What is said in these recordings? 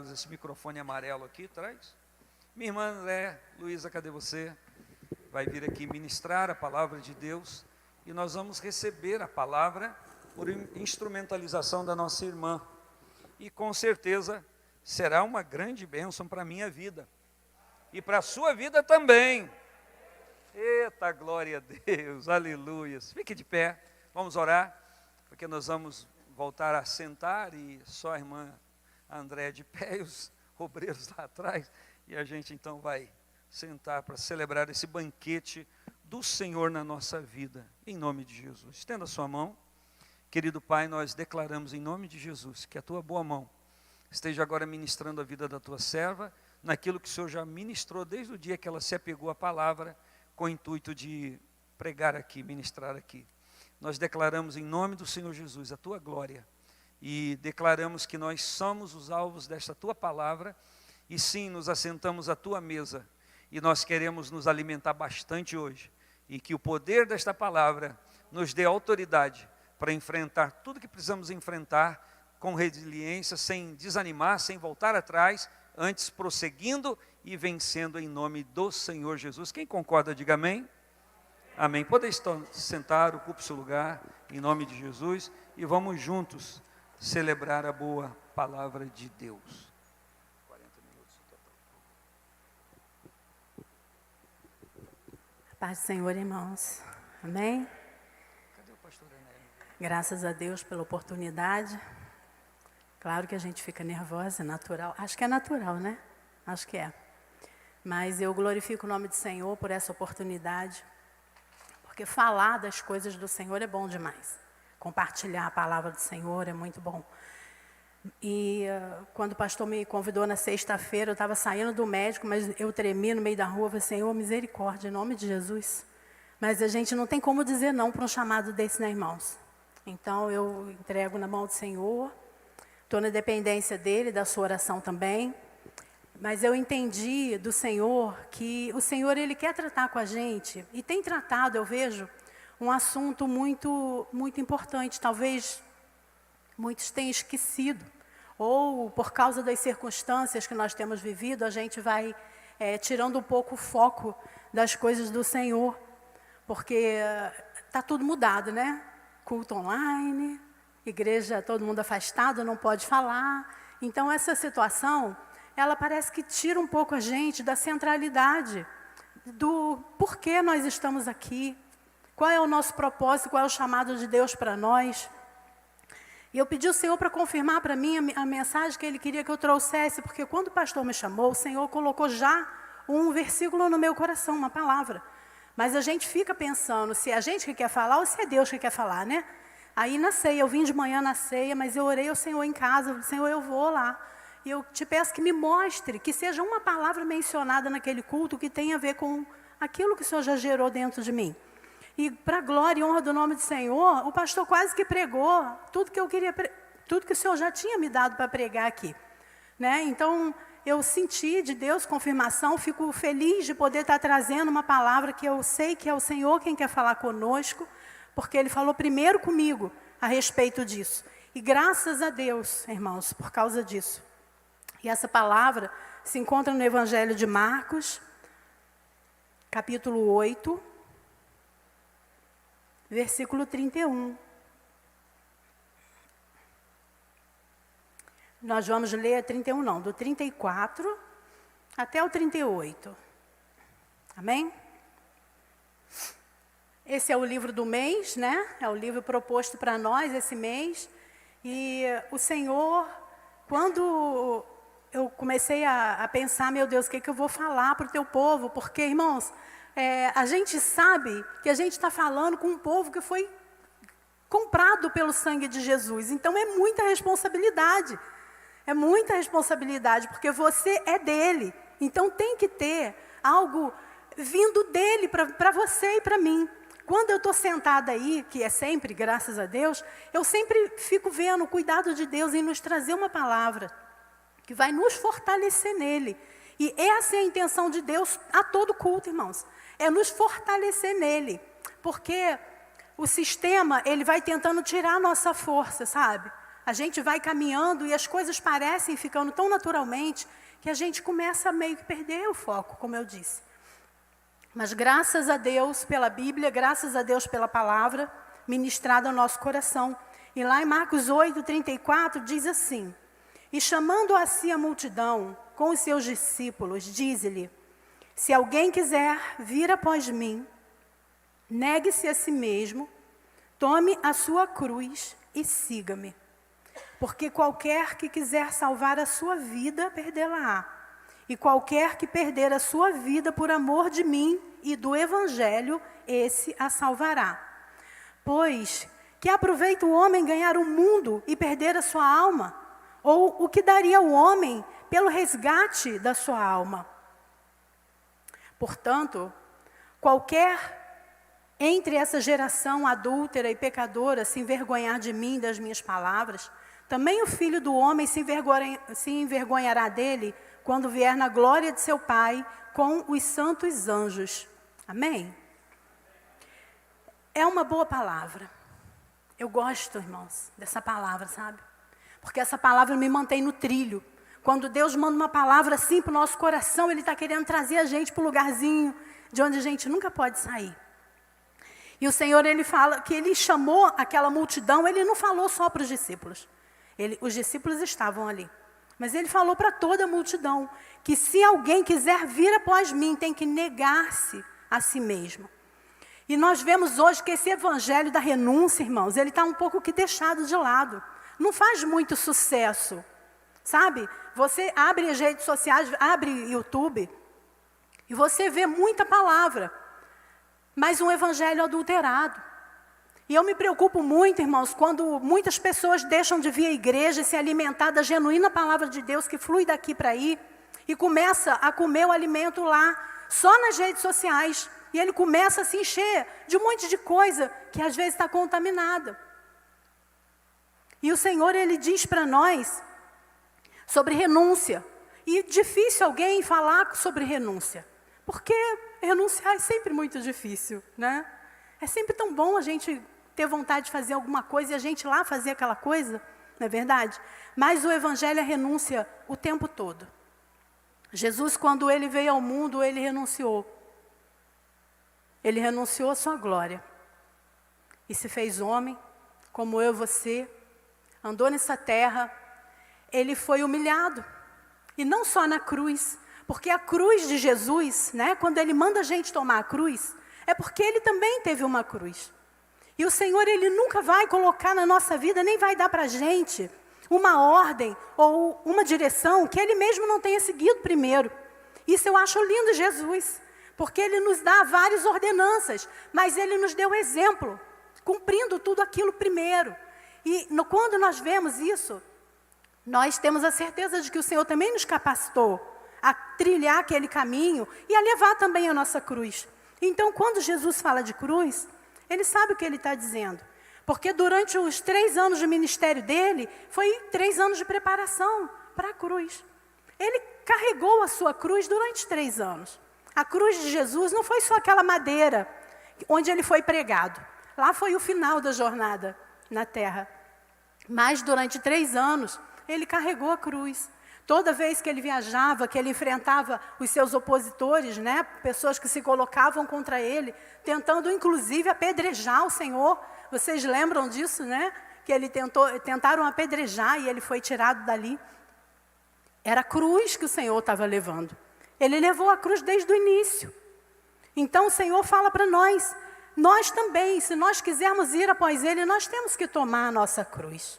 esse microfone amarelo aqui, traz. Minha irmã André, Luísa, cadê você? Vai vir aqui ministrar a palavra de Deus e nós vamos receber a palavra por instrumentalização da nossa irmã. E com certeza será uma grande bênção para a minha vida e para a sua vida também. Eita, glória a Deus, aleluia. Fique de pé, vamos orar, porque nós vamos voltar a sentar e só a irmã André de pé e os obreiros lá atrás, e a gente então vai sentar para celebrar esse banquete do Senhor na nossa vida, em nome de Jesus. Estenda a sua mão. Querido Pai, nós declaramos em nome de Jesus que a tua boa mão esteja agora ministrando a vida da tua serva, naquilo que o Senhor já ministrou desde o dia que ela se apegou à palavra, com o intuito de pregar aqui, ministrar aqui. Nós declaramos em nome do Senhor Jesus a tua glória e declaramos que nós somos os alvos desta tua palavra e sim, nos assentamos à tua mesa e nós queremos nos alimentar bastante hoje e que o poder desta palavra nos dê autoridade para enfrentar tudo que precisamos enfrentar com resiliência, sem desanimar, sem voltar atrás, antes prosseguindo e vencendo em nome do Senhor Jesus. Quem concorda, diga amém. Amém. Pode sentar, ocupe seu lugar, em nome de Jesus, e vamos juntos celebrar a boa palavra de Deus. 40 minutos total. A paz do Senhor, irmãos. Amém? Cadê o pastor Enélio? Graças a Deus pela oportunidade. Claro que a gente fica nervosa, é natural. Acho que é natural, né? Acho que é. Mas eu glorifico o nome do Senhor por essa oportunidade. Porque falar das coisas do Senhor é bom demais. Compartilhar a palavra do Senhor é muito bom. E quando o pastor me convidou na sexta-feira, eu estava saindo do médico, mas eu tremi no meio da rua, falei, Senhor, misericórdia, em nome de Jesus. Mas a gente não tem como dizer não para um chamado desse, né, irmãos? Então eu entrego na mão do Senhor, estou na dependência dele, da sua oração também. Mas eu entendi do Senhor que o Senhor, Ele quer tratar com a gente, e tem tratado, eu vejo, um assunto muito, muito importante. Talvez muitos tenham esquecido, ou por causa das circunstâncias que nós temos vivido, a gente vai tirando um pouco o foco das coisas do Senhor, porque está tudo mudado, né? Culto online, igreja, todo mundo afastado, não pode falar. Então essa situação, ela parece que tira um pouco a gente da centralidade, do porquê nós estamos aqui, qual é o nosso propósito, qual é o chamado de Deus para nós. E eu pedi ao Senhor para confirmar para mim a mensagem que Ele queria que eu trouxesse, porque quando o pastor me chamou, o Senhor colocou já um versículo no meu coração, uma palavra. Mas a gente fica pensando se é a gente que quer falar ou se é Deus que quer falar, né? Aí na ceia, eu vim de manhã na ceia, mas eu orei ao Senhor em casa, eu falei, Senhor, eu vou lá. E eu te peço que me mostre, que seja uma palavra mencionada naquele culto que tenha a ver com aquilo que o Senhor já gerou dentro de mim. E para a glória e honra do nome do Senhor, o pastor quase que pregou tudo que eu queria, tudo que o Senhor já tinha me dado para pregar aqui, né? Então, eu senti de Deus confirmação, fico feliz de poder estar trazendo uma palavra que eu sei que é o Senhor quem quer falar conosco, porque Ele falou primeiro comigo a respeito disso. E graças a Deus, irmãos, por causa disso. E essa palavra se encontra no Evangelho de Marcos, capítulo 8, versículo 31. Nós vamos ler 31 não, do 34 até o 38. Amém? Esse é o livro do mês, né? É o livro proposto para nós esse mês. E o Senhor, quando eu comecei a pensar, meu Deus, o que eu vou falar para o teu povo? Porque, irmãos, a gente sabe que a gente está falando com um povo que foi comprado pelo sangue de Jesus. Então é muita responsabilidade. É muita responsabilidade, porque você é dele. Então tem que ter algo vindo dele para você e para mim. Quando eu estou sentada aí, que é sempre, graças a Deus, eu sempre fico vendo o cuidado de Deus em nos trazer uma palavra que vai nos fortalecer nele. E essa é a intenção de Deus a todo culto, irmãos. É nos fortalecer nele. Porque o sistema, ele vai tentando tirar a nossa força, sabe? a gente vai caminhando e as coisas parecem ficando tão naturalmente que a gente começa a meio que perder o foco, como eu disse. Mas graças a Deus pela Bíblia, graças a Deus pela palavra ministrada ao nosso coração. E lá em Marcos 8:34 diz assim: e chamando a si a multidão com os seus discípulos, diz-lhe: se alguém quiser vir após mim, negue-se a si mesmo, tome a sua cruz e siga-me. Porque qualquer que quiser salvar a sua vida, perdê-la-á. E qualquer que perder a sua vida por amor de mim e do Evangelho, esse a salvará. Pois, que aproveita o homem ganhar o mundo e perder a sua alma? Ou o que daria o homem pelo resgate da sua alma? Portanto, qualquer entre essa geração adúltera e pecadora se envergonhar de mim, das minhas palavras, também o Filho do Homem se envergonhará dele quando vier na glória de seu Pai com os santos anjos. Amém? É uma boa palavra. Eu gosto, irmãos, dessa palavra, sabe? Porque essa palavra me mantém no trilho. Quando Deus manda uma palavra assim para o nosso coração, Ele está querendo trazer a gente para o lugarzinho de onde a gente nunca pode sair. E o Senhor, Ele fala que Ele chamou aquela multidão, Ele não falou só para os discípulos. Os discípulos estavam ali. Mas Ele falou para toda a multidão que se alguém quiser vir após mim, tem que negar-se a si mesmo. E nós vemos hoje que esse evangelho da renúncia, irmãos, ele está um pouco que deixado de lado. Não faz muito sucesso, sabe? Você abre as redes sociais, abre YouTube, e você vê muita palavra, mas um evangelho adulterado. E eu me preocupo muito, irmãos, quando muitas pessoas deixam de vir à igreja e se alimentar da genuína palavra de Deus que flui daqui para aí, e começa a comer o alimento lá, só nas redes sociais. E ele começa a se encher de um monte de coisa que às vezes está contaminada. E o Senhor, Ele diz para nós sobre renúncia. E difícil alguém falar sobre renúncia. Porque renunciar é sempre muito difícil, né? É sempre tão bom a gente ter vontade de fazer alguma coisa e a gente lá fazer aquela coisa, não é verdade? Mas o Evangelho é renúncia o tempo todo. Jesus, quando Ele veio ao mundo, Ele renunciou. Ele renunciou à sua glória. E se fez homem, como eu e você, andou nessa terra. Ele foi humilhado. E não só na cruz, porque a cruz de Jesus, né, quando Ele manda a gente tomar a cruz, é porque Ele também teve uma cruz. E o Senhor, Ele nunca vai colocar na nossa vida, nem vai dar para a gente uma ordem ou uma direção que Ele mesmo não tenha seguido primeiro. Isso eu acho lindo, Jesus, porque Ele nos dá várias ordenanças, mas Ele nos deu exemplo, cumprindo tudo aquilo primeiro. E quando nós vemos isso, nós temos a certeza de que o Senhor também nos capacitou a trilhar aquele caminho e a levar também a nossa cruz. Então, quando Jesus fala de cruz, Ele sabe o que Ele está dizendo. Porque durante os 3 anos de ministério dele, foi 3 anos de preparação para a cruz. Ele carregou a sua cruz durante 3 anos. A cruz de Jesus não foi só aquela madeira onde Ele foi pregado. Lá foi o final da jornada na terra. Mas durante 3 anos, Ele carregou a cruz. Toda vez que Ele viajava, que Ele enfrentava os seus opositores, né, pessoas que se colocavam contra Ele, tentando inclusive apedrejar o Senhor. Vocês lembram disso, né? Que tentaram apedrejar e Ele foi tirado dali. Era a cruz que o Senhor estava levando. Ele levou a cruz desde o início. Então o Senhor fala para nós também, se nós quisermos ir após Ele, nós temos que tomar a nossa cruz.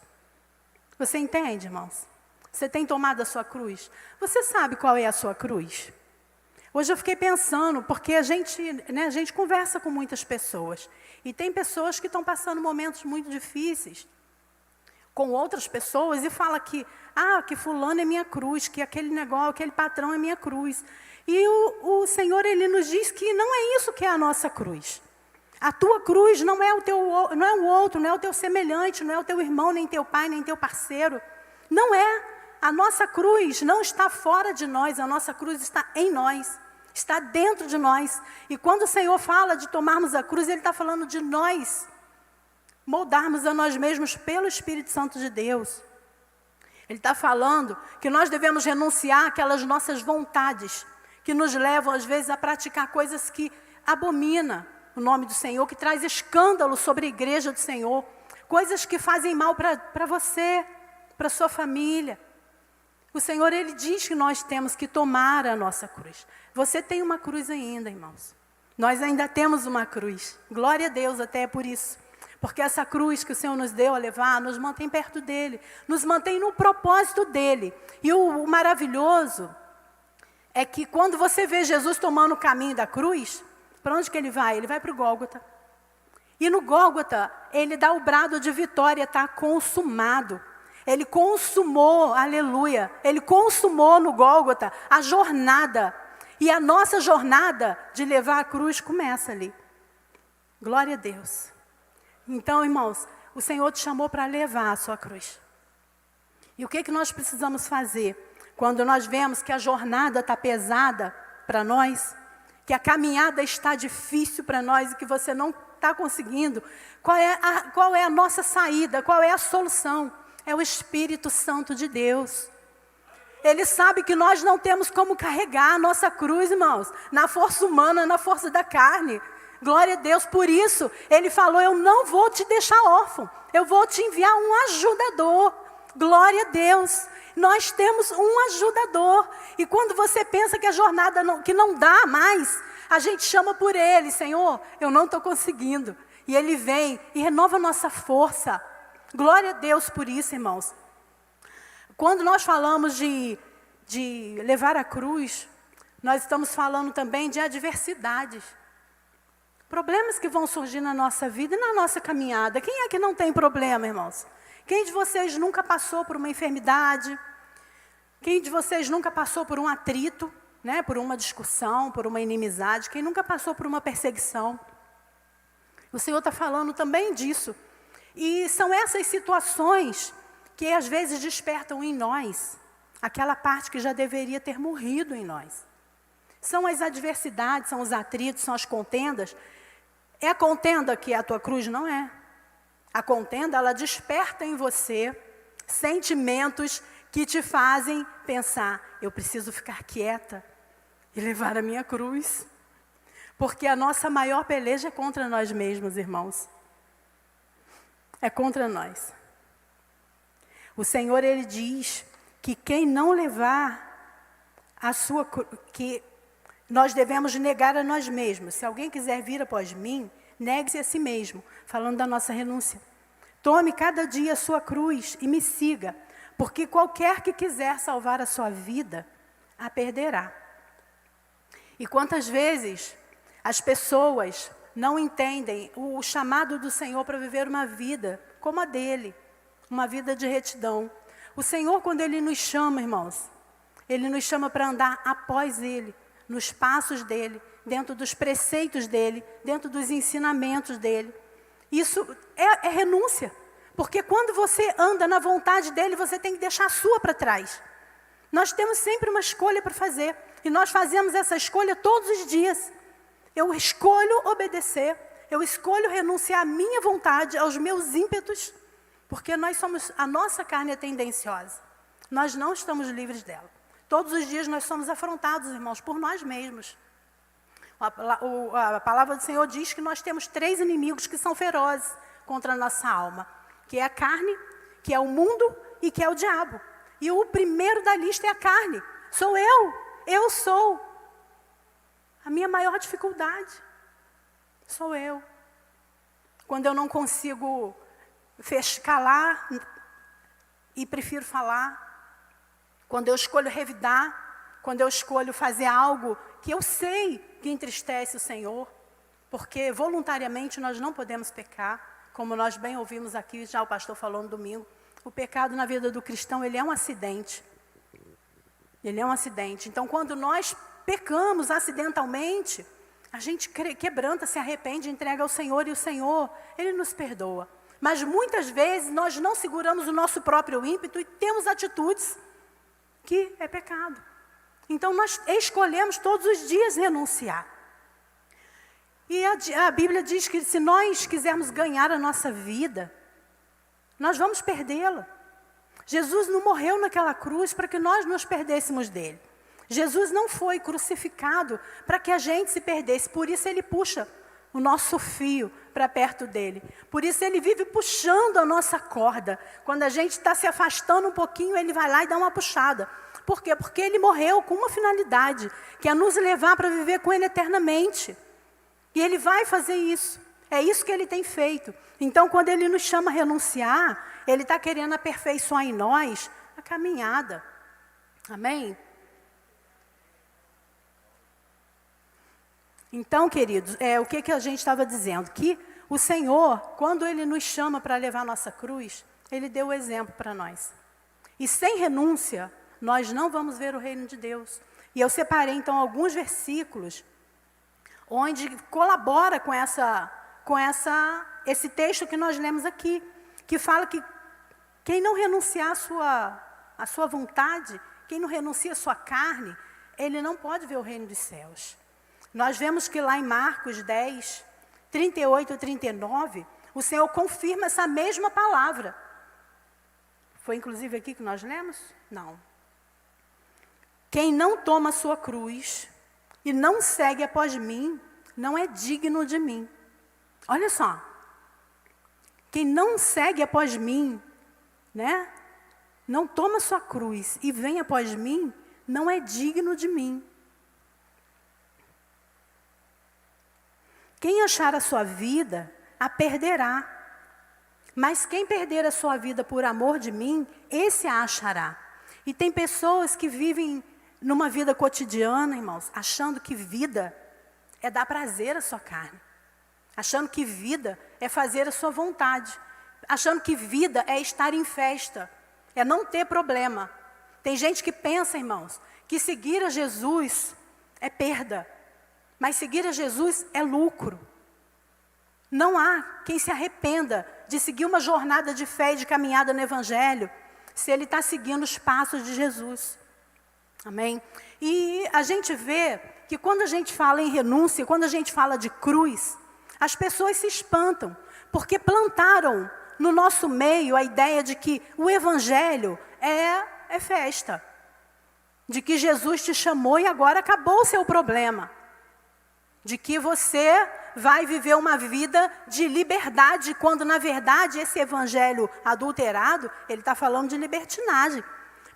Você entende, irmãos? Você tem tomado a sua cruz? Você sabe qual é a sua cruz? Hoje eu fiquei pensando, porque a gente conversa com muitas pessoas. E tem pessoas que estão passando momentos muito difíceis com outras pessoas e fala que fulano é minha cruz, que aquele negócio, aquele patrão é minha cruz. E o Senhor, Ele nos diz que não é isso que é a nossa cruz. A tua cruz não é não é o outro, não é o teu semelhante, não é o teu irmão, nem teu pai, nem teu parceiro. Não é. A nossa cruz não está fora de nós, a nossa cruz está em nós, está dentro de nós. E quando o Senhor fala de tomarmos a cruz, Ele está falando de nós. moldarmos a nós mesmos pelo Espírito Santo de Deus. Ele está falando que nós devemos renunciar àquelas nossas vontades, que nos levam às vezes a praticar coisas que abomina o nome do Senhor, que traz escândalo sobre a igreja do Senhor, coisas que fazem mal para você, para sua família. O Senhor, Ele diz que nós temos que tomar a nossa cruz. Você tem uma cruz ainda, irmãos. Nós ainda temos uma cruz. Glória a Deus até por isso. Porque essa cruz que o Senhor nos deu a levar, nos mantém perto dEle. Nos mantém no propósito dEle. E o maravilhoso é que quando você vê Jesus tomando o caminho da cruz, para onde que Ele vai? Ele vai para o Gólgota. E no Gólgota, Ele dá o brado de vitória, está consumado. Ele consumou, aleluia, Ele consumou no Gólgota a jornada. E a nossa jornada de levar a cruz começa ali. Glória a Deus. Então, irmãos, o Senhor te chamou para levar a sua cruz. E o que nós precisamos fazer? Quando nós vemos que a jornada está pesada para nós, que a caminhada está difícil para nós e que você não está conseguindo, qual é a nossa saída, qual é a solução? É o Espírito Santo de Deus. Ele sabe que nós não temos como carregar a nossa cruz, irmãos, na força humana, na força da carne. Glória a Deus, por isso, Ele falou, eu não vou te deixar órfão, eu vou te enviar um ajudador. Glória a Deus, nós temos um ajudador. E quando você pensa que a jornada que não dá mais, a gente chama por Ele, Senhor, eu não estou conseguindo. E Ele vem e renova a nossa força. Glória a Deus por isso, irmãos. Quando nós falamos de levar a cruz, nós estamos falando também de adversidades. Problemas que vão surgir na nossa vida e na nossa caminhada. Quem é que não tem problema, irmãos? Quem de vocês nunca passou por uma enfermidade? Quem de vocês nunca passou por um atrito, né? Por uma discussão, por uma inimizade? Quem nunca passou por uma perseguição? O Senhor está falando também disso. E são essas situações que às vezes despertam em nós aquela parte que já deveria ter morrido em nós. São as adversidades, são os atritos, são as contendas. É a contenda que é a tua cruz? Não é. A contenda, ela desperta em você sentimentos que te fazem pensar, eu preciso ficar quieta e levar a minha cruz. Porque a nossa maior peleja é contra nós mesmos, irmãos. É contra nós. O Senhor, Ele diz que quem não levar a sua cruz, que nós devemos negar a nós mesmos. Se alguém quiser vir após mim, negue-se a si mesmo, falando da nossa renúncia. Tome cada dia a sua cruz e me siga, porque qualquer que quiser salvar a sua vida, a perderá. E quantas vezes as pessoas não entendem o chamado do Senhor para viver uma vida como a dele, uma vida de retidão. O Senhor, quando Ele nos chama, irmãos, Ele nos chama para andar após Ele, nos passos dEle, dentro dos preceitos dEle, dentro dos ensinamentos dEle. Isso é renúncia, porque quando você anda na vontade dEle, você tem que deixar a sua para trás. Nós temos sempre uma escolha para fazer, e nós fazemos essa escolha todos os dias. Eu escolho obedecer, eu escolho renunciar à minha vontade, aos meus ímpetos, porque a nossa carne é tendenciosa. Nós não estamos livres dela. Todos os dias nós somos afrontados, irmãos, por nós mesmos. A palavra do Senhor diz que nós temos 3 inimigos que são ferozes contra a nossa alma, que é a carne, que é o mundo e que é o diabo. E o primeiro da lista é a carne. Sou eu sou. A minha maior dificuldade sou eu. Quando eu não consigo calar e prefiro falar, quando eu escolho revidar, quando eu escolho fazer algo que eu sei que entristece o Senhor, porque voluntariamente nós não podemos pecar, como nós bem ouvimos aqui, já o pastor falou no domingo, o pecado na vida do cristão, ele é um acidente. Ele é um acidente. Então, quando nós pecamos acidentalmente, a gente quebranta, se arrepende, entrega ao Senhor, e o Senhor, Ele nos perdoa. Mas muitas vezes nós não seguramos o nosso próprio ímpeto e temos atitudes que é pecado. Então nós escolhemos todos os dias renunciar. E a Bíblia diz que se nós quisermos ganhar a nossa vida, nós vamos perdê-la. Jesus não morreu naquela cruz para que nós nos perdêssemos dele. Jesus não foi crucificado para que a gente se perdesse. Por isso ele puxa o nosso fio para perto dele. Por isso ele vive puxando a nossa corda. Quando a gente está se afastando um pouquinho, ele vai lá e dá uma puxada. Por quê? Porque ele morreu com uma finalidade, que é nos levar para viver com ele eternamente. E ele vai fazer isso. É isso que ele tem feito. Então, quando ele nos chama a renunciar, ele está querendo aperfeiçoar em nós a caminhada. Amém? Então, queridos, o que a gente estava dizendo? Que o Senhor, quando ele nos chama para levar a nossa cruz, ele deu o exemplo para nós. E sem renúncia, nós não vamos ver o reino de Deus. E eu separei, então, alguns versículos onde colabora com esse texto que nós lemos aqui, que fala que quem não renunciar a sua vontade, quem não renuncia a sua carne, ele não pode ver o reino dos céus. Nós vemos que lá em Marcos 10, 38 e 39, o Senhor confirma essa mesma palavra. Foi inclusive aqui que nós lemos? Não. Quem não toma a sua cruz e não segue após mim, não é digno de mim. Olha só. Quem não segue após mim, né? Não toma a sua cruz e vem após mim, não é digno de mim. Quem achar a sua vida, a perderá. Mas quem perder a sua vida por amor de mim, esse a achará. E tem pessoas que vivem numa vida cotidiana, irmãos, achando que vida é dar prazer à sua carne. Achando que vida é fazer a sua vontade. Achando que vida é estar em festa, é não ter problema. Tem gente que pensa, irmãos, que seguir a Jesus é perda. Mas seguir a Jesus é lucro. Não há quem se arrependa de seguir uma jornada de fé e de caminhada no Evangelho, se ele está seguindo os passos de Jesus. Amém? E a gente vê que quando a gente fala em renúncia, quando a gente fala de cruz, as pessoas se espantam, porque plantaram no nosso meio a ideia de que o Evangelho é festa. De que Jesus te chamou e agora acabou o seu problema. De que você vai viver uma vida de liberdade, quando na verdade esse evangelho adulterado, ele está falando de libertinagem.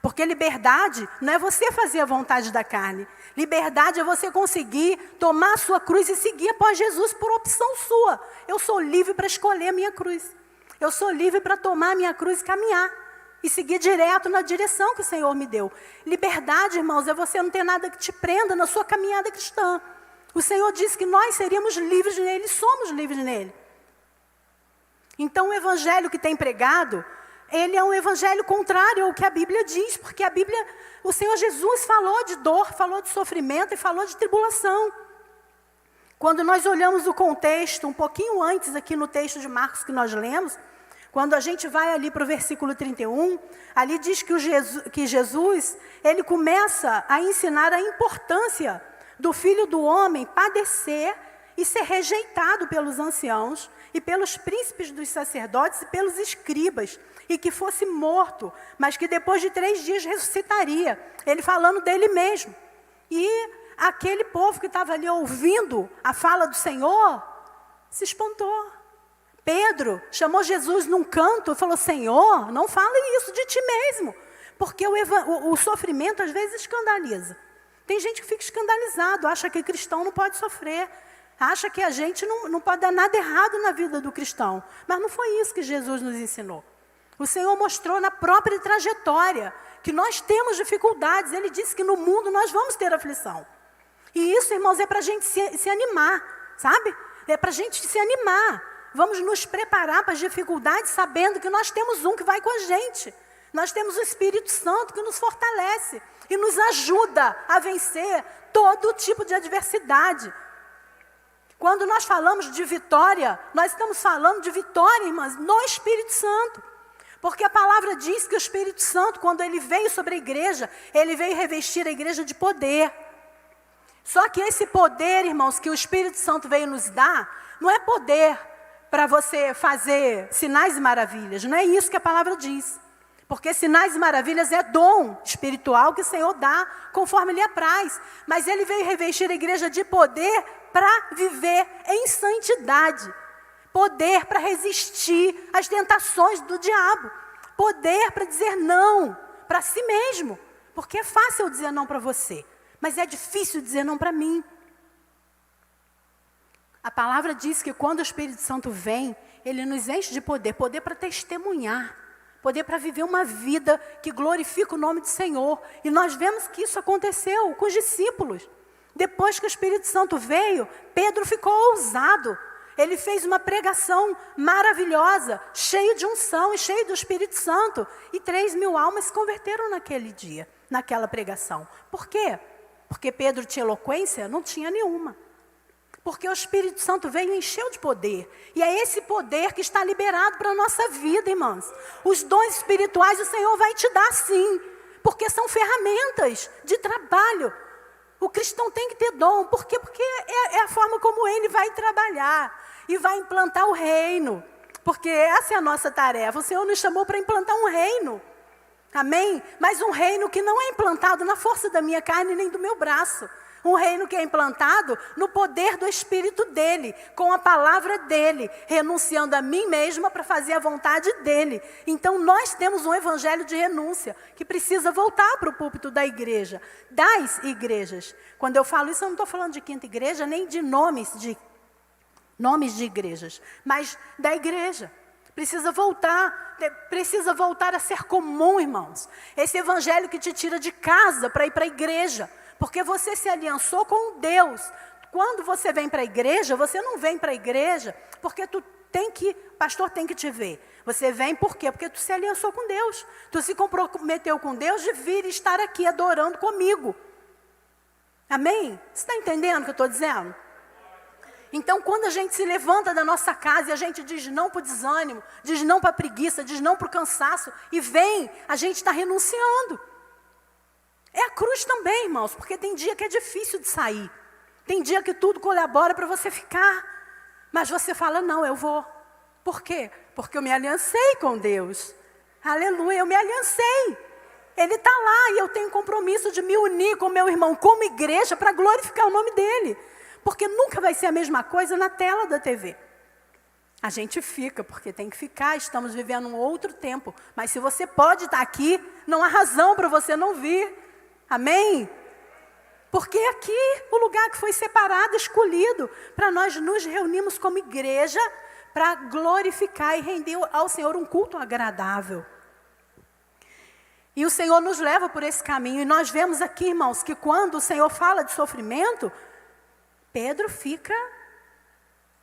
Porque liberdade não é você fazer a vontade da carne. Liberdade é você conseguir tomar a sua cruz e seguir após Jesus por opção sua. Eu sou livre para escolher a minha cruz. Eu sou livre para tomar a minha cruz e caminhar. E seguir direto na direção que o Senhor me deu. Liberdade, irmãos, é você não ter nada que te prenda na sua caminhada cristã. O Senhor disse que nós seríamos livres nele, somos livres nele. Então o evangelho que tem pregado, ele é um evangelho contrário ao que a Bíblia diz, porque a Bíblia, o Senhor Jesus falou de dor, falou de sofrimento e falou de tribulação. Quando nós olhamos o contexto, um pouquinho antes aqui no texto de Marcos que nós lemos, quando a gente vai ali para o versículo 31, ali diz que Jesus, ele começa a ensinar a importância do Filho do Homem padecer e ser rejeitado pelos anciãos e pelos príncipes dos sacerdotes e pelos escribas, e que fosse morto, mas que depois de 3 dias ressuscitaria. Ele falando dele mesmo. E aquele povo que estava ali ouvindo a fala do Senhor, se espantou. Pedro chamou Jesus num canto e falou: Senhor, não fale isso de ti mesmo, porque o sofrimento às vezes escandaliza. Tem gente que fica escandalizado, acha que cristão não pode sofrer, acha que a gente não pode dar nada errado na vida do cristão. Mas não foi isso que Jesus nos ensinou. O Senhor mostrou na própria trajetória que nós temos dificuldades. Ele disse que no mundo nós vamos ter aflição. E isso, irmãos, é para a gente se animar, sabe? É para a gente se animar. Vamos nos preparar para as dificuldades sabendo que nós temos um que vai com a gente. Nós temos o Espírito Santo que nos fortalece e nos ajuda a vencer todo tipo de adversidade. Quando nós falamos de vitória, nós estamos falando de vitória, irmãs, no Espírito Santo. Porque a palavra diz que o Espírito Santo, quando ele veio sobre a igreja, ele veio revestir a igreja de poder. Só que esse poder, irmãos, que o Espírito Santo veio nos dar, não é poder para você fazer sinais e maravilhas. Não é isso que a palavra diz. Porque sinais e maravilhas é dom espiritual que o Senhor dá conforme lhe apraz. Mas Ele veio revestir a igreja de poder para viver em santidade. Poder para resistir às tentações do diabo. Poder para dizer não para si mesmo. Porque é fácil dizer não para você, mas é difícil dizer não para mim. A palavra diz que quando o Espírito Santo vem, Ele nos enche de poder. Poder para testemunhar. Poder para viver uma vida que glorifica o nome do Senhor. E nós vemos que isso aconteceu com os discípulos. Depois que o Espírito Santo veio, Pedro ficou ousado. Ele fez uma pregação maravilhosa, cheio de unção e cheio do Espírito Santo. E 3.000 almas se converteram naquele dia, naquela pregação. Por quê? Porque Pedro tinha eloquência? Não tinha nenhuma. Porque o Espírito Santo veio e encheu de poder. E é esse poder que está liberado para a nossa vida, irmãos. Os dons espirituais o Senhor vai te dar sim. Porque são ferramentas de trabalho. O cristão tem que ter dom. Por quê? Porque é a forma como ele vai trabalhar. E vai implantar o reino. Porque essa é a nossa tarefa. O Senhor nos chamou para implantar um reino. Amém? Mas um reino que não é implantado na força da minha carne nem do meu braço. Um reino que é implantado no poder do Espírito dEle, com a palavra dEle, renunciando a mim mesma para fazer a vontade dEle. Então nós temos um evangelho de renúncia, que precisa voltar para o púlpito da igreja, das igrejas. Quando eu falo isso, eu não estou falando de quinta igreja, nem de nomes de igrejas, mas da igreja. Precisa voltar a ser comum, irmãos. Esse evangelho que te tira de casa para ir para a igreja. Porque você se aliançou com Deus. Quando você vem para a igreja, você não vem para a igreja porque pastor tem que te ver. Você vem por quê? Porque tu se aliançou com Deus. Tu se comprometeu com Deus de vir e estar aqui adorando comigo. Amém? Você está entendendo o que eu estou dizendo? Então, quando a gente se levanta da nossa casa e a gente diz não para o desânimo, diz não para a preguiça, diz não para o cansaço, e vem, a gente está renunciando. É a cruz também, irmãos, porque tem dia que é difícil de sair. Tem dia que tudo colabora para você ficar. Mas você fala, não, eu vou. Por quê? Porque eu me aliancei com Deus. Aleluia, eu me aliancei. Ele está lá e eu tenho compromisso de me unir com meu irmão como igreja para glorificar o nome dele. Porque nunca vai ser a mesma coisa na tela da TV. A gente fica, porque tem que ficar, estamos vivendo um outro tempo. Mas se você pode estar aqui, não há razão para você não vir. Amém? Porque aqui, o lugar que foi separado, escolhido, para nós nos reunirmos como igreja, para glorificar e render ao Senhor um culto agradável. E o Senhor nos leva por esse caminho. E nós vemos aqui, irmãos, que quando o Senhor fala de sofrimento, Pedro fica,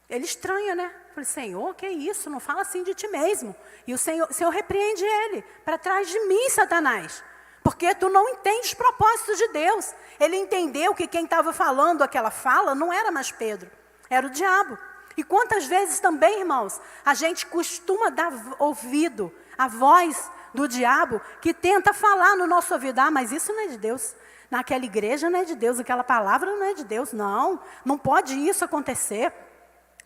ele estranha, né? Falei, Senhor, que é isso? Não fala assim de ti mesmo. E o Senhor repreende ele. Para trás de mim, Satanás. Porque tu não entende os propósitos de Deus. Ele entendeu que quem estava falando aquela fala não era mais Pedro, era o diabo. E quantas vezes também, irmãos, a gente costuma dar ouvido à voz do diabo que tenta falar no nosso ouvido. Ah, mas isso não é de Deus. Naquela igreja não é de Deus, aquela palavra não é de Deus. Não pode isso acontecer.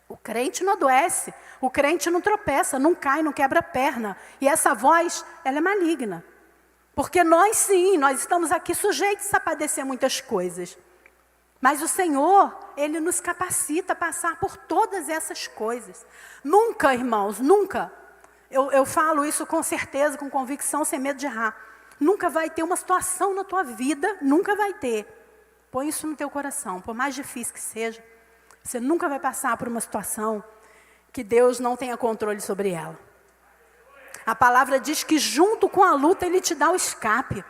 O crente não adoece, o crente não tropeça, não cai, não quebra a perna. E essa voz, ela é maligna. Porque nós sim, nós estamos aqui sujeitos a padecer muitas coisas. Mas o Senhor, Ele nos capacita a passar por todas essas coisas. Nunca, irmãos, nunca, eu falo isso com certeza, com convicção, sem medo de errar. Nunca vai ter uma situação na tua vida, nunca vai ter. Põe isso no teu coração, por mais difícil que seja. Você nunca vai passar por uma situação que Deus não tenha controle sobre ela. A palavra diz que junto com a luta Ele te dá o escape.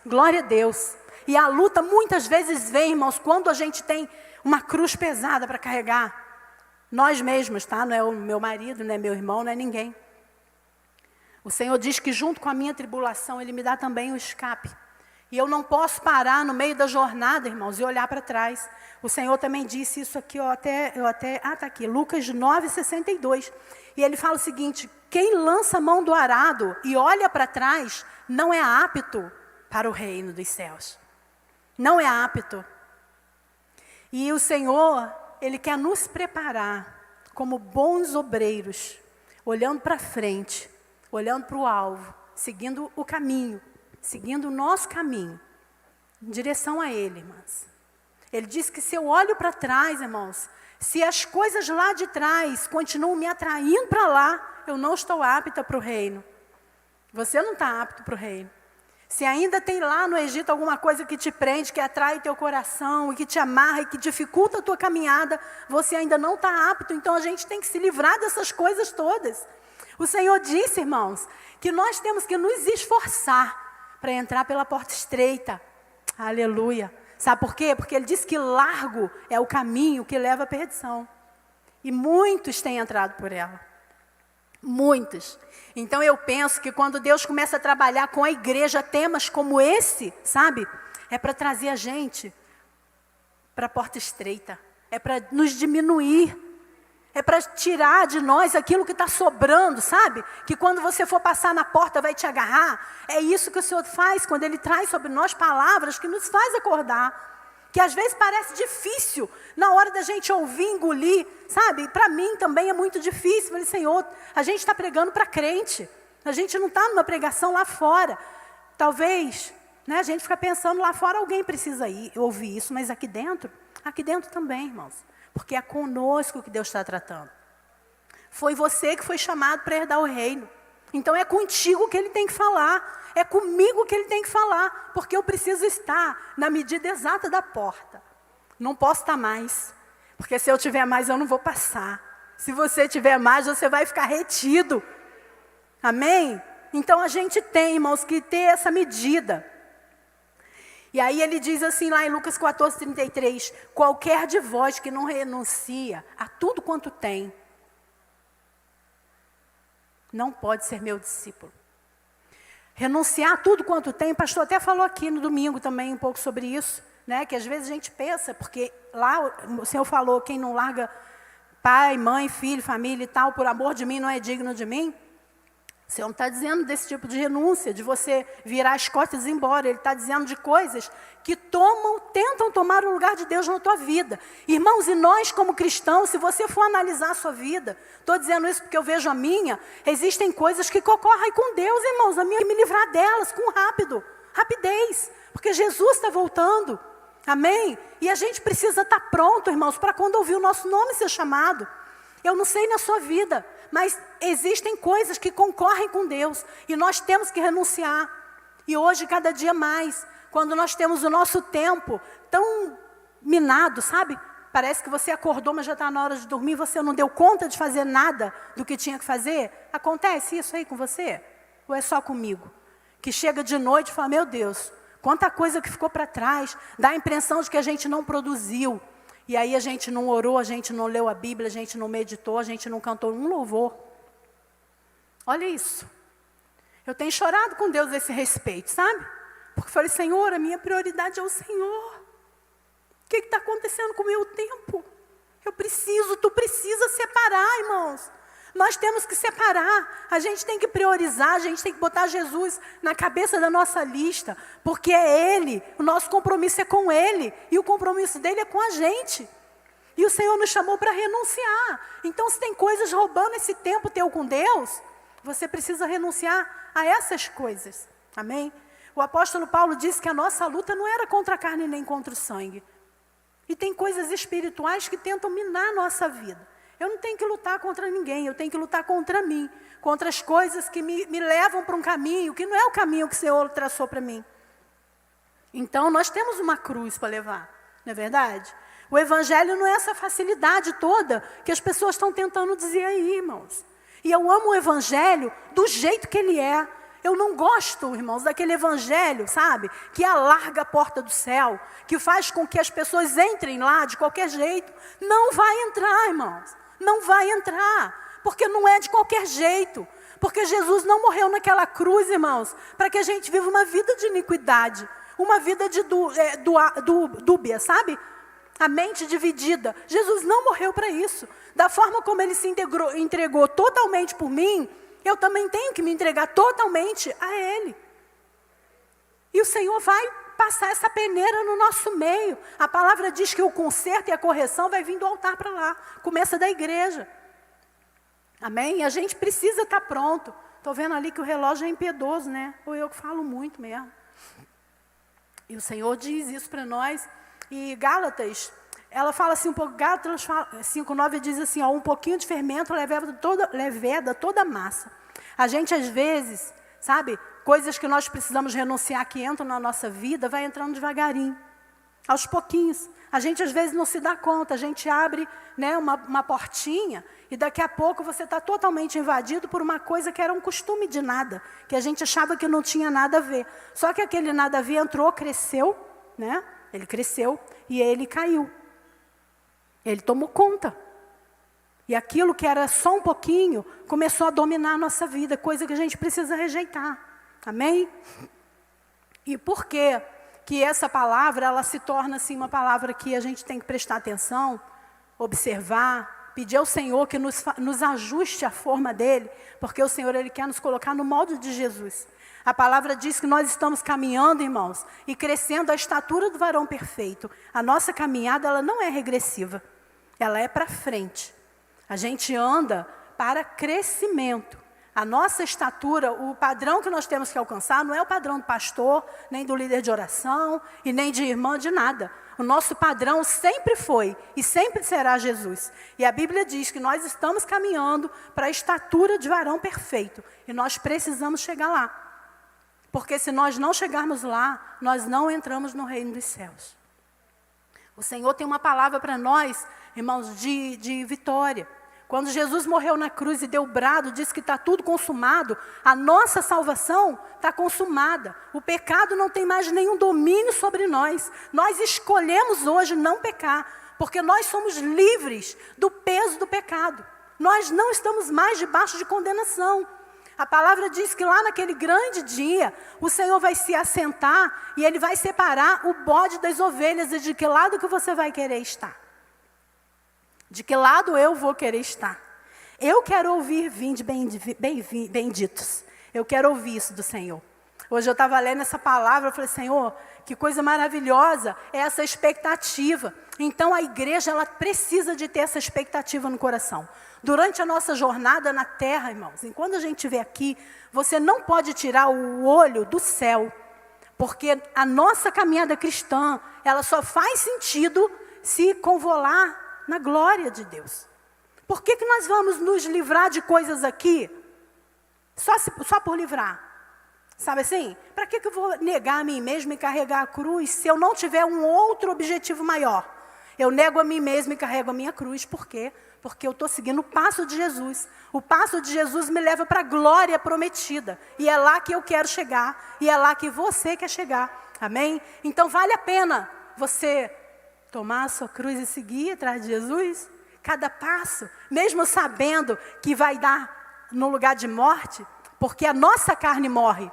Glória a Deus. E a luta muitas vezes vem, irmãos, quando a gente tem uma cruz pesada para carregar. Nós mesmos, tá? Não é o meu marido, não é meu irmão, não é ninguém. O Senhor diz que junto com a minha tribulação Ele me dá também o escape. E eu não posso parar no meio da jornada, irmãos, e olhar para trás. O Senhor também disse isso aqui, está aqui, Lucas 9:62. E Ele fala o seguinte, quem lança a mão do arado e olha para trás, não é apto para o reino dos céus. Não é apto. E o Senhor, Ele quer nos preparar como bons obreiros, olhando para frente, olhando para o alvo, seguindo o caminho, seguindo o nosso caminho, em direção a Ele, irmãs. Ele disse que se eu olho para trás, irmãos, se as coisas lá de trás continuam me atraindo para lá, eu não estou apta para o reino. Você não está apto para o reino. Se ainda tem lá no Egito alguma coisa que te prende, que atrai teu coração, e que te amarra, e que dificulta a tua caminhada, você ainda não está apto. Então a gente tem que se livrar dessas coisas todas. O Senhor disse, irmãos, que nós temos que nos esforçar para entrar pela porta estreita. Aleluia. Sabe por quê? Porque Ele disse que largo é o caminho que leva à perdição. E muitos têm entrado por ela. Muitos. Então eu penso que quando Deus começa a trabalhar com a igreja temas como esse, sabe? É para trazer a gente para a porta estreita. É para nos diminuir. É para tirar de nós aquilo que está sobrando, sabe? Que quando você for passar na porta vai te agarrar. É isso que o Senhor faz quando Ele traz sobre nós palavras que nos faz acordar. Que às vezes parece difícil na hora da gente ouvir, engolir, sabe? Para mim também é muito difícil. Eu falei, Senhor, a gente está pregando para crente. A gente não está numa pregação lá fora. Talvez, né, a gente fica pensando lá fora, alguém precisa ouvir isso, mas aqui dentro também, irmãos. Porque é conosco que Deus está tratando. Foi você que foi chamado para herdar o reino. Então é contigo que Ele tem que falar. É comigo que Ele tem que falar. Porque eu preciso estar na medida exata da porta. Não posso estar mais. Porque se eu tiver mais, eu não vou passar. Se você tiver mais, você vai ficar retido. Amém? Então a gente tem, irmãos, que ter essa medida. E aí ele diz assim lá em Lucas 14:33, qualquer de vós que não renuncia a tudo quanto tem, não pode ser meu discípulo. Renunciar a tudo quanto tem, o pastor até falou aqui no domingo também um pouco sobre isso, né? Que às vezes a gente pensa, porque lá o Senhor falou, quem não larga pai, mãe, filho, família e tal, por amor de mim não é digno de mim. O Senhor não está dizendo desse tipo de renúncia, de você virar as costas e ir embora. Ele está dizendo de coisas que tentam tomar o lugar de Deus na tua vida. Irmãos, e nós como cristãos, se você for analisar a sua vida, estou dizendo isso porque eu vejo a minha, existem coisas que concorrem com Deus, irmãos, a minha me livrar delas com rapidez, porque Jesus está voltando, amém? E a gente precisa estar pronto, irmãos, para quando ouvir o nosso nome ser chamado. Eu não sei na sua vida, mas existem coisas que concorrem com Deus e nós temos que renunciar. E hoje, cada dia mais, quando nós temos o nosso tempo tão minado, sabe? Parece que você acordou, mas já está na hora de dormir, você não deu conta de fazer nada do que tinha que fazer. Acontece isso aí com você? Ou é só comigo? Que chega de noite e fala, meu Deus, quanta coisa que ficou para trás, dá a impressão de que a gente não produziu. E aí a gente não orou, a gente não leu a Bíblia, a gente não meditou, a gente não cantou um louvor. Olha isso. Eu tenho chorado com Deus a esse respeito, sabe? Porque eu falei, Senhor, a minha prioridade é o Senhor. O que está acontecendo com o meu tempo? Tu precisa separar, irmãos. Nós temos que separar, a gente tem que priorizar, a gente tem que botar Jesus na cabeça da nossa lista, porque é Ele, o nosso compromisso é com Ele, e o compromisso dele é com a gente. E o Senhor nos chamou para renunciar. Então, se tem coisas roubando esse tempo teu com Deus, você precisa renunciar a essas coisas, amém? O apóstolo Paulo disse que a nossa luta não era contra a carne nem contra o sangue. E tem coisas espirituais que tentam minar a nossa vida. Eu não tenho que lutar contra ninguém, eu tenho que lutar contra mim, contra as coisas que me levam para um caminho, que não é o caminho que o Senhor traçou para mim. Então, nós temos uma cruz para levar, não é verdade? O Evangelho não é essa facilidade toda que as pessoas estão tentando dizer aí, irmãos. E eu amo o Evangelho do jeito que ele é. Eu não gosto, irmãos, daquele Evangelho, sabe? Que alarga a porta do céu, que faz com que as pessoas entrem lá de qualquer jeito. Não vai entrar, irmãos. Não vai entrar, porque não é de qualquer jeito. Porque Jesus não morreu naquela cruz, irmãos, para que a gente viva uma vida de iniquidade, uma vida de dúbia, sabe? A mente dividida. Jesus não morreu para isso. Da forma como Ele se entregou totalmente por mim, eu também tenho que me entregar totalmente a Ele. E o Senhor vai passar essa peneira no nosso meio. A palavra diz que o conserto e a correção vai vir do altar para lá. Começa da igreja. Amém? E a gente precisa estar pronto. Estou vendo ali que o relógio é impiedoso, né? Ou eu que falo muito mesmo. E o Senhor diz isso para nós. E Gálatas, ela fala assim um pouco, Gálatas 5:9 diz assim, ó, um pouquinho de fermento leveda toda a massa. A gente às vezes, sabe, coisas que nós precisamos renunciar que entram na nossa vida, vai entrando devagarinho, aos pouquinhos. A gente às vezes não se dá conta, a gente abre, né, uma portinha e daqui a pouco você está totalmente invadido por uma coisa que era um costume de nada, que a gente achava que não tinha nada a ver. Só que aquele nada a ver entrou, cresceu, né? Ele cresceu e ele caiu. Ele tomou conta. E aquilo que era só um pouquinho, começou a dominar a nossa vida, coisa que a gente precisa rejeitar. Amém? E por quê? Que essa palavra, ela se torna assim uma palavra que a gente tem que prestar atenção, observar, pedir ao Senhor que nos ajuste à forma dele, porque o Senhor, ele quer nos colocar no molde de Jesus. A palavra diz que nós estamos caminhando, irmãos, e crescendo à estatura do varão perfeito. A nossa caminhada, ela não é regressiva, ela é para frente. A gente anda para crescimento. A nossa estatura, o padrão que nós temos que alcançar, não é o padrão do pastor, nem do líder de oração, e nem de irmã, de nada. O nosso padrão sempre foi e sempre será Jesus. E a Bíblia diz que nós estamos caminhando para a estatura de varão perfeito. E nós precisamos chegar lá. Porque se nós não chegarmos lá, nós não entramos no reino dos céus. O Senhor tem uma palavra para nós, irmãos, de vitória. Quando Jesus morreu na cruz e deu o brado, disse que está tudo consumado, a nossa salvação está consumada. O pecado não tem mais nenhum domínio sobre nós. Nós escolhemos hoje não pecar, porque nós somos livres do peso do pecado. Nós não estamos mais debaixo de condenação. A palavra diz que lá naquele grande dia, o Senhor vai se assentar e Ele vai separar o bode das ovelhas. E de que lado que você vai querer estar? De que lado eu vou querer estar? Eu quero ouvir, vinde benditos. Eu quero ouvir isso do Senhor. Hoje eu estava lendo essa palavra, eu falei, Senhor, que coisa maravilhosa é essa expectativa. Então a igreja, ela precisa de ter essa expectativa no coração. Durante a nossa jornada na terra, irmãos, enquanto a gente estiver aqui, você não pode tirar o olho do céu. Porque a nossa caminhada cristã, ela só faz sentido se convolar na glória de Deus. Por que nós vamos nos livrar de coisas aqui? Só por livrar. Sabe assim? Para que eu vou negar a mim mesmo e carregar a cruz se eu não tiver um outro objetivo maior? Eu nego a mim mesmo e carrego a minha cruz. Por quê? Porque eu estou seguindo o passo de Jesus. O passo de Jesus me leva para a glória prometida. E é lá que eu quero chegar. E é lá que você quer chegar. Amém? Então vale a pena você tomar a sua cruz e seguir atrás de Jesus? Cada passo, mesmo sabendo que vai dar no lugar de morte, porque a nossa carne morre.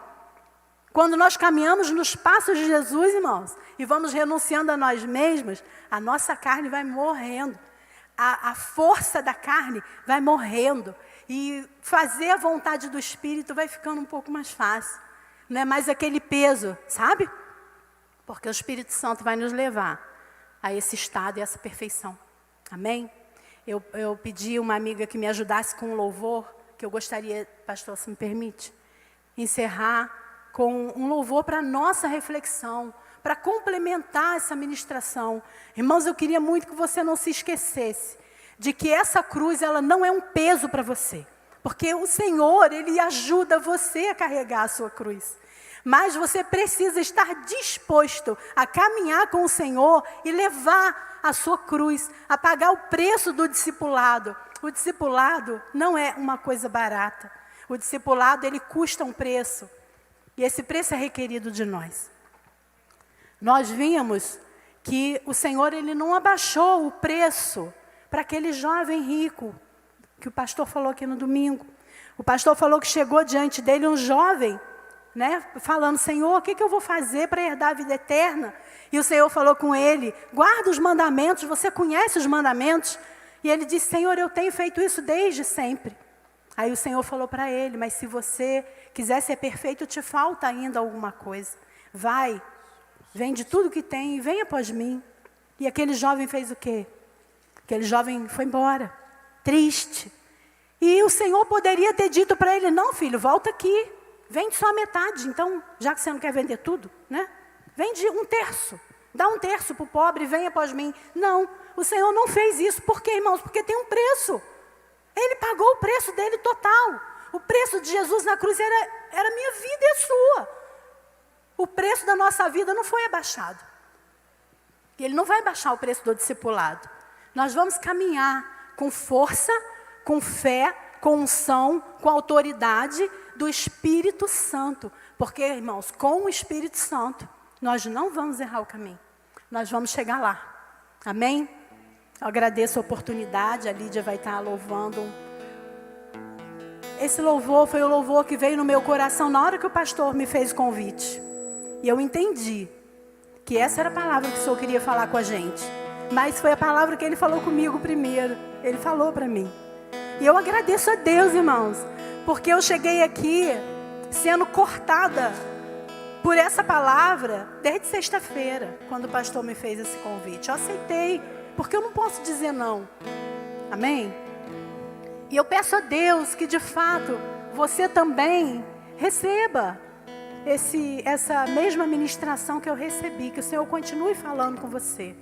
Quando nós caminhamos nos passos de Jesus, irmãos, e vamos renunciando a nós mesmos, a nossa carne vai morrendo. A força da carne vai morrendo. E fazer a vontade do Espírito vai ficando um pouco mais fácil. Não é mais aquele peso, sabe? Porque o Espírito Santo vai nos levar a esse estado e essa perfeição. Amém? Eu pedi uma amiga que me ajudasse com um louvor, que eu gostaria, pastor, se me permite, encerrar com um louvor para a nossa reflexão, para complementar essa ministração. Irmãos, eu queria muito que você não se esquecesse de que essa cruz, ela não é um peso para você. Porque o Senhor, Ele ajuda você a carregar a sua cruz. Mas você precisa estar disposto a caminhar com o Senhor e levar a sua cruz, a pagar o preço do discipulado. O discipulado não é uma coisa barata. O discipulado, ele custa um preço. E esse preço é requerido de nós. Nós vimos que o Senhor, ele não abaixou o preço para aquele jovem rico, que o pastor falou aqui no domingo. O pastor falou que chegou diante dele um jovem, né, falando, Senhor, o que eu vou fazer para herdar a vida eterna? E o Senhor falou com ele, guarda os mandamentos, você conhece os mandamentos? E ele disse, Senhor, eu tenho feito isso desde sempre. Aí o Senhor falou para ele, mas se você quiser ser perfeito, te falta ainda alguma coisa. Vai, Vende tudo que tem e vem após mim. E aquele jovem fez o quê? Aquele jovem foi embora, triste. E o Senhor poderia ter dito para ele, não, filho, volta aqui. Vende só a metade. Então, já que você não quer vender tudo, né? Vende 1/3. Dá 1/3 para o pobre e vem após mim. Não, o Senhor não fez isso. Por quê, irmãos? Porque tem um preço. Ele pagou o preço dele total. O preço de Jesus na cruz era minha vida e a sua. O preço da nossa vida não foi abaixado. E Ele não vai baixar o preço do discipulado. Nós vamos caminhar com força, com fé, com unção, com autoridade do Espírito Santo. Porque, irmãos, com o Espírito Santo, nós não vamos errar o caminho. Nós vamos chegar lá. Amém? Eu agradeço a oportunidade. A Lídia vai estar louvando. Esse louvor foi o louvor que veio no meu coração na hora que o pastor me fez o convite. E eu entendi que essa era a palavra que o Senhor queria falar com a gente. Mas foi a palavra que Ele falou comigo primeiro. Ele falou para mim. E eu agradeço a Deus, irmãos, porque eu cheguei aqui sendo cortada por essa palavra desde sexta-feira, quando o pastor me fez esse convite. Eu aceitei, porque eu não posso dizer não. Amém? E eu peço a Deus que, de fato, você também receba essa mesma ministração que eu recebi, que o Senhor continue falando com você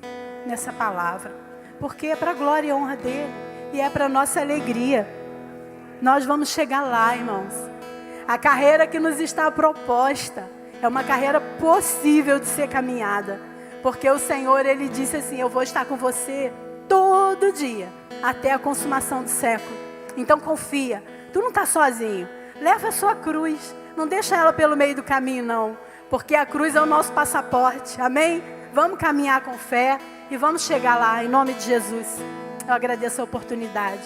nessa palavra, porque é para a glória e honra dEle, e é para a nossa alegria. Nós vamos chegar lá, irmãos. A carreira que nos está proposta é uma carreira possível de ser caminhada, porque o Senhor, Ele disse assim, eu vou estar com você todo dia, até a consumação do século. Então confia, tu não está sozinho, leva a sua cruz, não deixa ela pelo meio do caminho não, porque a cruz é o nosso passaporte, amém? Vamos caminhar com fé e vamos chegar lá, em nome de Jesus. Eu agradeço a oportunidade.